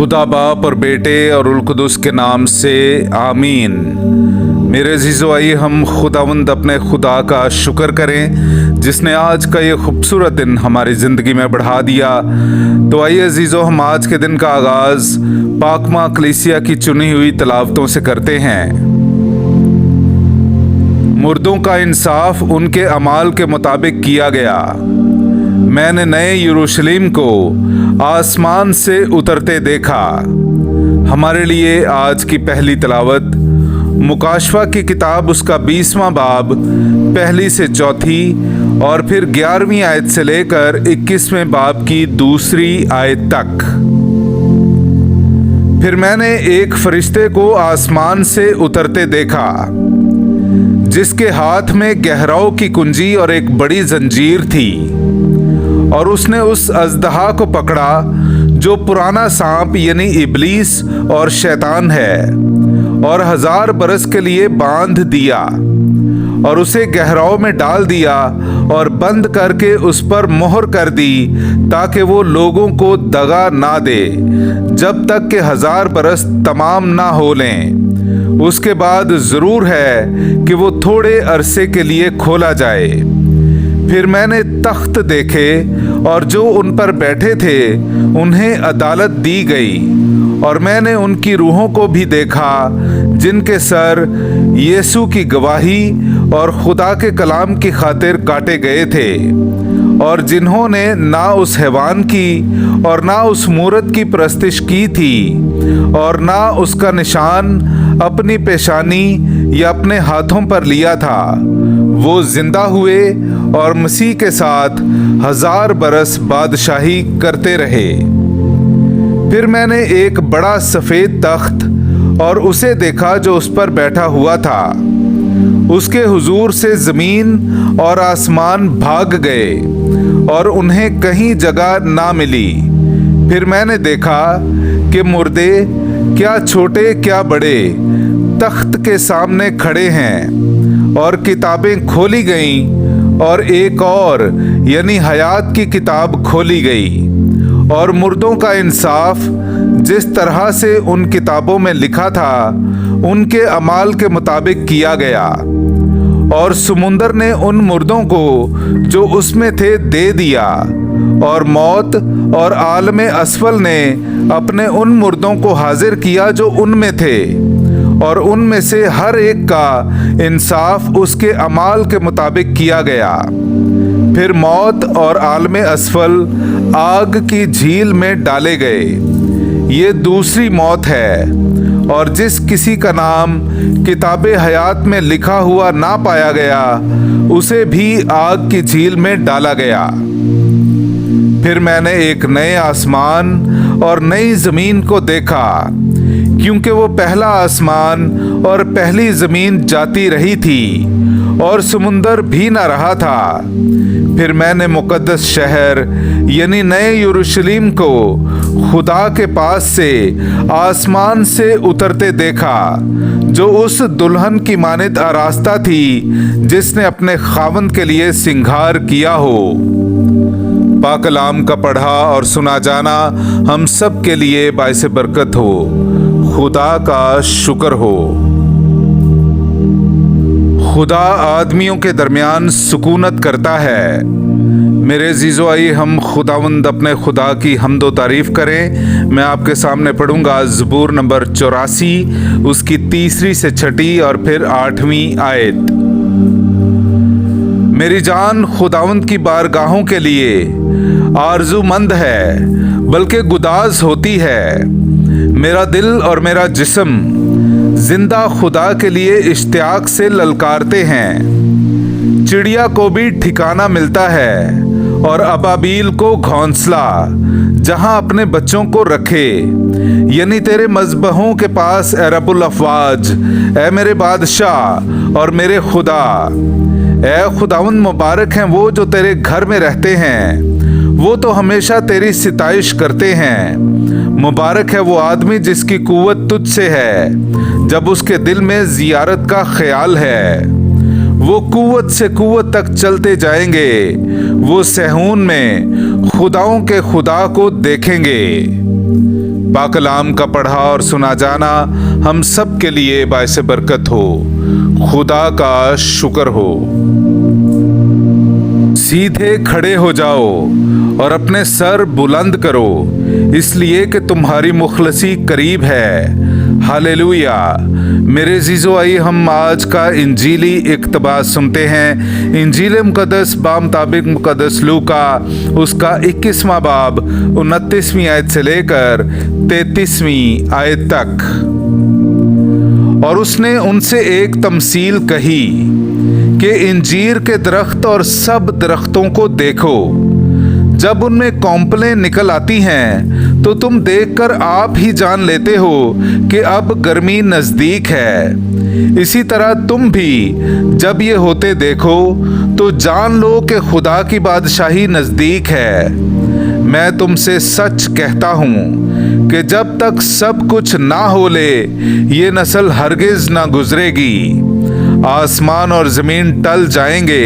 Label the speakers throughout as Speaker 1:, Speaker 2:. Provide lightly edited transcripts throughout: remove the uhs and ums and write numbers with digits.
Speaker 1: खुदा बाप और बेटे और उल कुदुस के नाम से आमीन। मेरे अजीज़ो, आइए हम खुदावंद अपने खुदा का शुक्र करें जिसने आज का ये खूबसूरत दिन हमारी ज़िंदगी में बढ़ा दिया। तो आइए अजीज़ो, हम आज के दिन का आगाज़ पाकमा कलीसिया की चुनी हुई तलावतों से करते हैं। मुर्दों का इंसाफ उनके अमाल के मुताबिक किया गया। मैंने नए यरूशलेम को आसमान से उतरते देखा। हमारे लिए आज की पहली तलावत मुकाशवा की किताब उसका 20वां बाब पहली से चौथी और फिर 11वीं आयत से लेकर 21वें बाब की दूसरी आयत तक। फिर मैंने एक फरिश्ते को आसमान से उतरते देखा जिसके हाथ में गहराओं की कुंजी और एक बड़ी जंजीर थी, और उसने उस अजदहा को पकड़ा जो पुराना सांप यानी इब्लीस और शैतान है, और 1000 बरस के लिए बांध दिया और उसे गहराओं में डाल दिया और बंद करके उस पर मोहर कर दी ताकि वो लोगों को दगा ना दे जब तक कि 1000 बरस तमाम ना हो लें। उसके बाद जरूर है कि वो थोड़े अरसे के लिए खोला जाए। फिर मैंने तख्त देखे और जो उन पर बैठे थे उन्हें अदालत दी गई, और मैंने उनकी रूहों को भी देखा जिनके सर यीशु की गवाही और खुदा के कलाम की खातिर काटे गए थे, और जिन्होंने ना उस हैवान की और ना उस मूरत की परस्तिश की थी और ना उसका निशान अपनी पेशानी या अपने हाथों पर लिया था। वो जिंदा हुए और मसीह के साथ 1000 बरस बादशाही करते रहे। फिर मैंने एक बड़ा सफेद तख्त और उसे देखा जो उस पर बैठा हुआ था। उसके हुजूर से जमीन और आसमान भाग गए और उन्हें कहीं जगह ना मिली। फिर मैंने देखा कि मुर्दे, क्या छोटे क्या बड़े, तख्त के सामने खड़े हैं, और किताबें खोली गईं, और एक और यानी हयात की किताब खोली गई, और मुर्दों का इंसाफ जिस तरह से उन किताबों में लिखा था उनके अमाल के मुताबिक किया गया। और समुंदर ने उन मुर्दों को जो उसमें थे दे दिया, और मौत और आलमे असफल ने अपने उन मुर्दों को हाजिर किया जो उनमें थे, और उनमें से हर एक का इंसाफ उसके अमाल के मुताबिक किया गया। फिर मौत और आलमे असफल आग की झील में डाले गए। ये दूसरी मौत है, और जिस किसी का नाम किताबे हयात में लिखा हुआ ना पाया गया उसे भी आग की झील में डाला गया। फिर मैंने एक नए आसमान और नई जमीन को देखा, क्योंकि वो पहला आसमान और पहली जमीन जाती रही थी और समुंदर भी न रहा था। फिर मैंने मुकद्दस शहर यानी नए यरूशलेम को खुदा के पास से आसमान से उतरते देखा, जो उस दुल्हन की मानित आरास्ता थी जिसने अपने खावंद के लिए सिंगार किया हो। पाक कलाम का पढ़ा और सुना जाना हम सब के लिए बाइसे बरकत हो। खुदा का शुक्र हो। खुदा आदमियों के दरमियान सुकूनत करता है। मेरे अजीज़ो, आइए हम खुदावंद अपने खुदा की हम्दो तारीफ़ करें। मैं आपके सामने पढ़ूंगा ज़बूर नंबर 84 उसकी 3 से 6 और फिर 8वीं आयत। मेरी जान खुदावंद की बारगाहों के लिए आरज़ूमंद है, बल्कि गुदाज होती है। मेरा दिल और मेरा जिस्म जिंदा खुदा के लिए इश्तियाक से ललकारते हैं। चिड़िया को भी ठिकाना मिलता है और अबाबील को घोंसला जहां अपने बच्चों को रखे, यानी तेरे मज़बहों के पास ए रब्बुल अफ़वाज, ए मेरे बादशाह और मेरे खुदा। ए खुदावंद, मुबारक हैं वो जो तेरे घर में रहते हैं, वो तो हमेशा तेरी सिताइश करते हैं। मुबारक है वो आदमी जिसकी कुव्वत तुझसे है, जब उसके दिल में ज़ियारत का ख्याल है। वो कुव्वत से कुव्वत तक चलते जाएंगे, वो सहून में खुदाओं के खुदा को देखेंगे। पाकलाम का पढ़ा और सुना जाना हम सब के लिए बाइस बरकत हो। खुदा का शुक्र हो। सीधे खड़े हो जाओ और अपने सर बुलंद करो, इसलिए कि तुम्हारी मुखलसी करीब है। हालेलुया। मेरे जीजो, आइए हम आज का इंजीली इक्तबास सुनते हैं। इंजील मुकद्दस बामुताबिक मुकद्दस लूका उसका 21वां बाब 29वीं आयत से लेकर 33वीं आयत तक। और उसने उनसे एक तमसील कही कि इंजीर के दरख्त और सब दरख्तों को देखो, जब उनमें कौंपलें निकल आती हैं तो तुम देखकर आप ही जान लेते हो कि अब गर्मी नजदीक है। इसी तरह तुम भी जब ये होते देखो तो जान लो कि खुदा की बादशाही नजदीक है। मैं तुमसे सच कहता हूँ कि जब तक सब कुछ ना हो ले ये नस्ल हरगिज ना गुजरेगी। आसमान और जमीन टल जाएंगे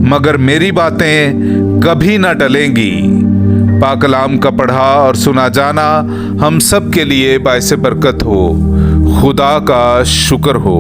Speaker 1: मगर मेरी बातें कभी ना टलेंगी। पाकलाम का पढ़ा और सुना जाना हम सब के लिए बाइस बरकत हो। खुदा का शुक्र हो।